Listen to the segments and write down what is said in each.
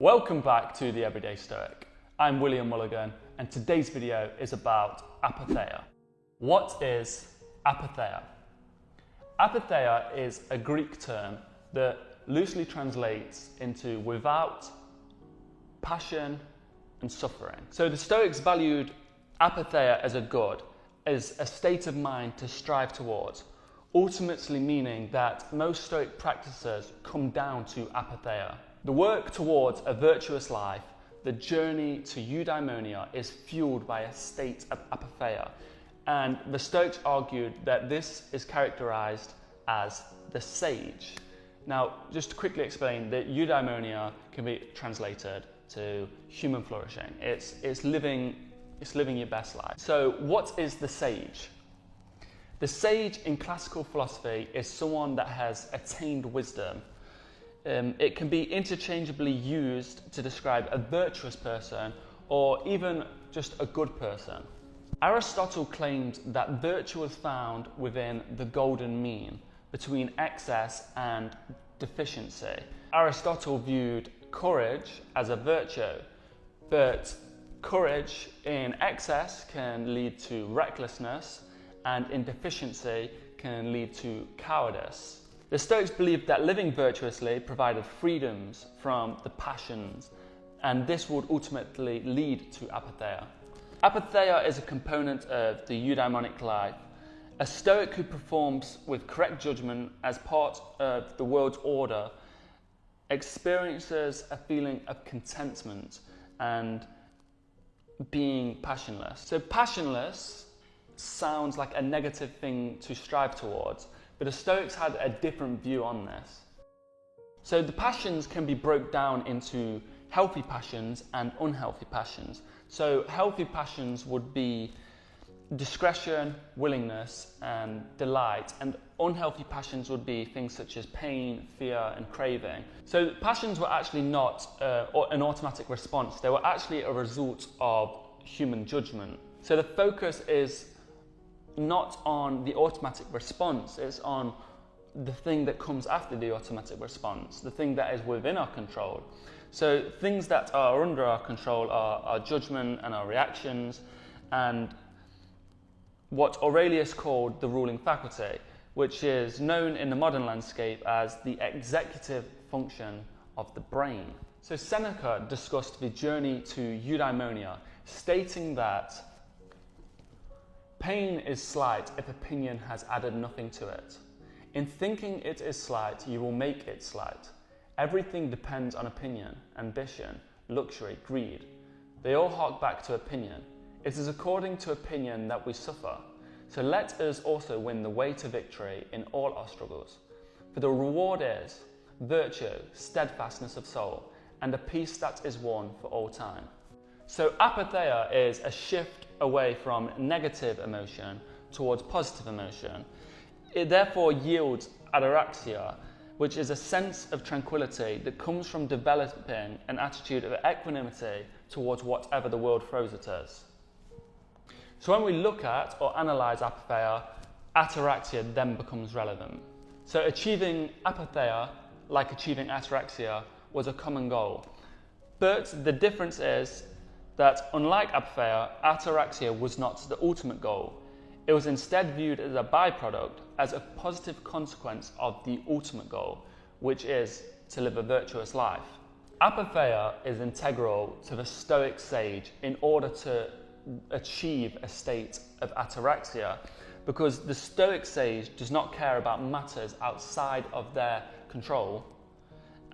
Welcome back to the Everyday Stoic. I'm William Mulligan, and today's video is about Apatheia. What is Apatheia? Apatheia is a Greek term that loosely translates into without passion and suffering. So the Stoics valued Apatheia as a good, as a state of mind to strive towards, ultimately meaning that most Stoic practices come down to Apatheia. The work towards a virtuous life, the journey to eudaimonia, is fueled by a state of Apatheia, and the Stoics argued that this is characterized as the sage. Now, just to quickly explain, that eudaimonia can be translated to human flourishing. It's living your best life. So what is the sage? The sage in classical philosophy is someone that has attained wisdom. It can be interchangeably used to describe a virtuous person or even just a good person. Aristotle claimed that virtue was found within the golden mean between excess and deficiency. Aristotle viewed courage as a virtue, but courage in excess can lead to recklessness, and in deficiency can lead to cowardice. The Stoics believed that living virtuously provided freedoms from the passions, and this would ultimately lead to Apatheia. Apatheia is a component of the eudaimonic life. A Stoic who performs with correct judgment as part of the world's order experiences a feeling of contentment and being passionless. So passionless sounds like a negative thing to strive towards, but the Stoics had a different view on this. So the passions can be broken down into healthy passions and unhealthy passions. So healthy passions would be discretion, willingness, and delight, and unhealthy passions would be things such as pain, fear, and craving. So passions were actually not an automatic response, they were actually a result of human judgment. So the focus is not on the automatic response, it's on the thing that comes after the automatic response, the thing that is within our control. So things that are under our control are our judgment and our reactions, and what Aurelius called the ruling faculty, which is known in the modern landscape as the executive function of the brain. So Seneca discussed the journey to eudaimonia, stating that pain is slight if opinion has added nothing to it. In thinking it is slight, you will make it slight. Everything depends on opinion, ambition, luxury, greed. They all hark back to opinion. It is according to opinion that we suffer. So let us also win the way to victory in all our struggles. For the reward is virtue, steadfastness of soul, and a peace that is won for all time. So Apatheia is a shift away from negative emotion towards positive emotion. It therefore yields ataraxia, which is a sense of tranquility that comes from developing an attitude of equanimity towards whatever the world throws at us. So when we look at or analyse Apatheia, ataraxia then becomes relevant. So achieving Apatheia, like achieving ataraxia, was a common goal. But the difference is that unlike Apatheia, ataraxia was not the ultimate goal. It was instead viewed as a byproduct, as a positive consequence of the ultimate goal, which is to live a virtuous life. Apatheia is integral to the Stoic sage in order to achieve a state of ataraxia, because the Stoic sage does not care about matters outside of their control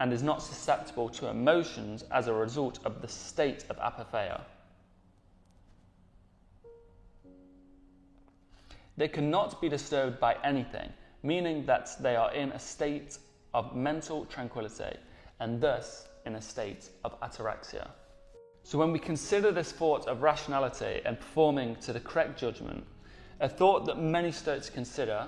and is not susceptible to emotions as a result of the state of Apatheia. They cannot be disturbed by anything, meaning that they are in a state of mental tranquility and thus in a state of ataraxia. So when we consider this thought of rationality and performing to the correct judgment, a thought that many Stoics consider,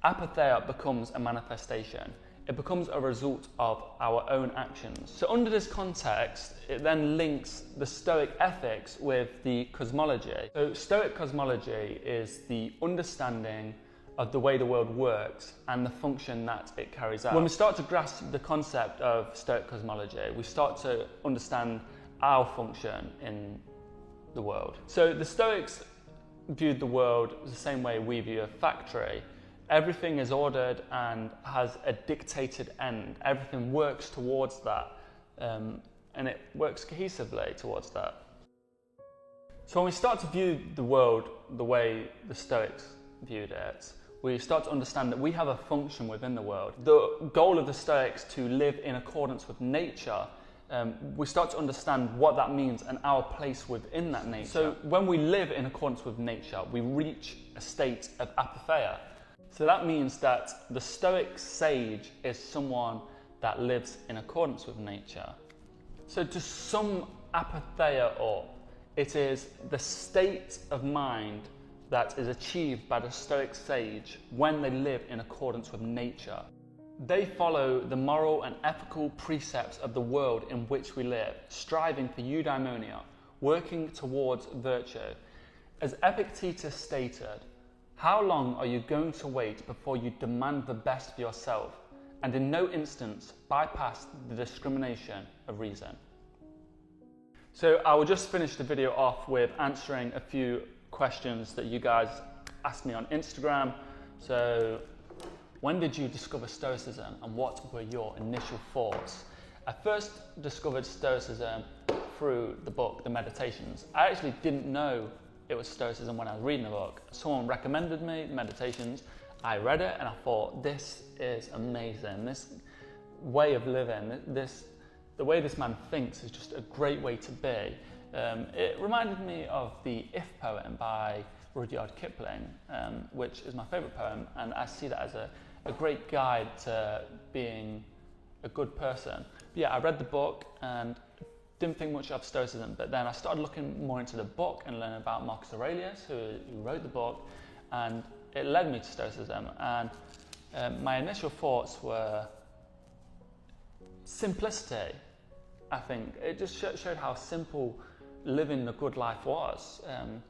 Apatheia becomes a manifestation. It becomes a result of our own actions. So under this context, it then links the Stoic ethics with the cosmology. So Stoic cosmology is the understanding of the way the world works and the function that it carries out. When we start to grasp the concept of Stoic cosmology, we start to understand our function in the world. So the Stoics viewed the world the same way we view a factory. Everything is ordered and has a dictated end. Everything works towards that, and it works cohesively towards that. So when we start to view the world the way the Stoics viewed it, we start to understand that we have a function within the world. The goal of the Stoics to live in accordance with nature, we start to understand what that means and our place within that nature. So when we live in accordance with nature, we reach a state of apatheia. So that means that the Stoic sage is someone that lives in accordance with nature. So to sum apatheia up, it is the state of mind that is achieved by the Stoic sage when they live in accordance with nature. They follow the moral and ethical precepts of the world in which we live, striving for eudaimonia, working towards virtue. As Epictetus stated, how long are you going to wait before you demand the best for yourself, and in no instance bypass the discrimination of reason? So I will just finish the video off with answering a few questions that you guys asked me on Instagram. So, when did you discover Stoicism and what were your initial thoughts? I first discovered Stoicism through the book, The Meditations. I actually didn't know it was Stoicism when I was reading the book. Someone recommended me Meditations. I read it and I thought, this is amazing. This way of living, the way this man thinks is just a great way to be. It reminded me of the If poem by Rudyard Kipling, which is my favourite poem, and I see that as a great guide to being a good person. But yeah, I read the book and didn't think much of Stoicism, but then I started looking more into the book and learning about Marcus Aurelius, who wrote the book, and it led me to Stoicism. And my initial thoughts were simplicity. I think it just showed how simple living the good life was, and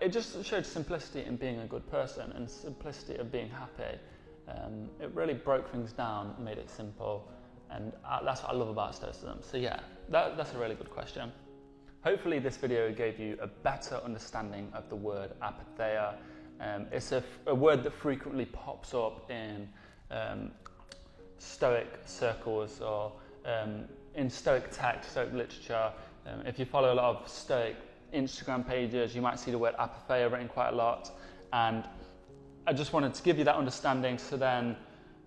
it just showed simplicity in being a good person and simplicity of being happy. It really broke things down, made it simple, and that's what I love about Stoicism. So yeah, that's a really good question. Hopefully this video gave you a better understanding of the word apatheia. It's a word that frequently pops up in Stoic circles or in Stoic text, Stoic literature. If you follow a lot of Stoic Instagram pages, you might see the word apatheia written quite a lot, and I just wanted to give you that understanding, so then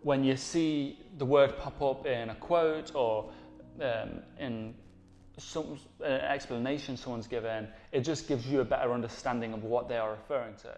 when you see the word pop up in a quote or in some explanation someone's given, it just gives you a better understanding of what they are referring to.